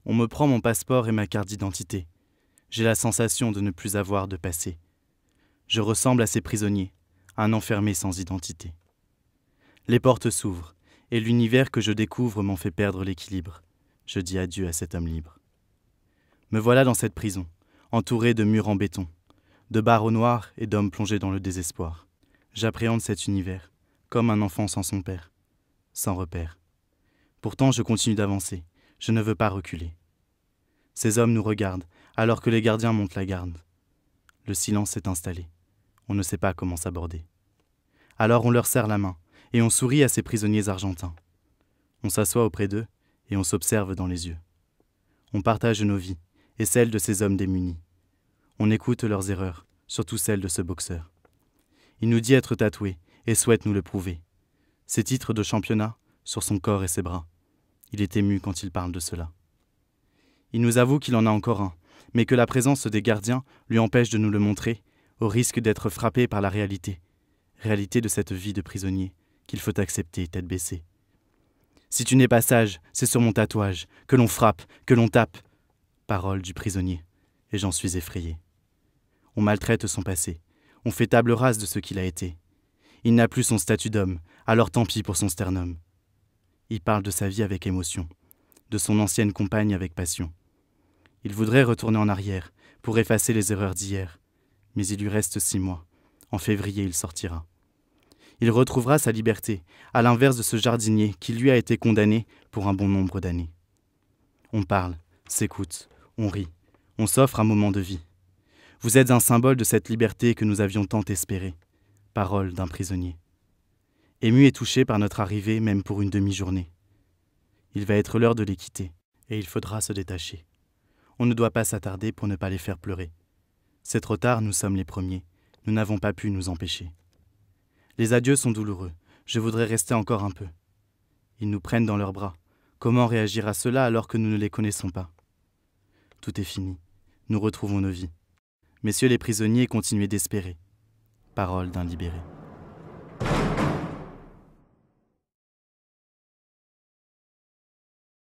On me prend mon passeport et ma carte d'identité. J'ai la sensation de ne plus avoir de passé. Je ressemble à ces prisonniers, un enfermé sans identité. Les portes s'ouvrent, et l'univers que je découvre m'en fait perdre l'équilibre. Je dis adieu à cet homme libre. Me voilà dans cette prison, entouré de murs en béton, de barreaux noirs et d'hommes plongés dans le désespoir. J'appréhende cet univers, comme un enfant sans son père, sans repère. Pourtant, je continue d'avancer, je ne veux pas reculer. Ces hommes nous regardent, alors que les gardiens montent la garde. Le silence s'est installé, on ne sait pas comment s'aborder. Alors on leur serre la main, et on sourit à ces prisonniers argentins. On s'assoit auprès d'eux, et on s'observe dans les yeux. On partage nos vies, et celles de ces hommes démunis. On écoute leurs erreurs, surtout celles de ce boxeur. Il nous dit être tatoué, et souhaite nous le prouver. Ses titres de championnat, sur son corps et ses bras. Il est ému quand il parle de cela. Il nous avoue qu'il en a encore un, mais que la présence des gardiens lui empêche de nous le montrer, au risque d'être frappé par la réalité de cette vie de prisonnier, qu'il faut accepter tête baissée. Si tu n'es pas sage, c'est sur mon tatouage, que l'on frappe, que l'on tape. Parole du prisonnier, et j'en suis effrayé. On maltraite son passé, on fait table rase de ce qu'il a été. Il n'a plus son statut d'homme, alors tant pis pour son sternum. Il parle de sa vie avec émotion, de son ancienne compagne avec passion. Il voudrait retourner en arrière, pour effacer les erreurs d'hier, mais il lui reste 6 mois. En février, il sortira. Il retrouvera sa liberté, à l'inverse de ce jardinier qui lui a été condamné pour un bon nombre d'années. On parle, s'écoute, on rit, on s'offre un moment de vie. Vous êtes un symbole de cette liberté que nous avions tant espérée. Parole d'un prisonnier. Ému et touché par notre arrivée, même pour une demi-journée. Il va être l'heure de les quitter, et il faudra se détacher. On ne doit pas s'attarder pour ne pas les faire pleurer. C'est trop tard, nous sommes les premiers. Nous n'avons pas pu nous empêcher. Les adieux sont douloureux. Je voudrais rester encore un peu. Ils nous prennent dans leurs bras. Comment réagir à cela alors que nous ne les connaissons pas? Tout est fini. Nous retrouvons nos vies. Messieurs les prisonniers, continuez d'espérer. Parole d'un libéré.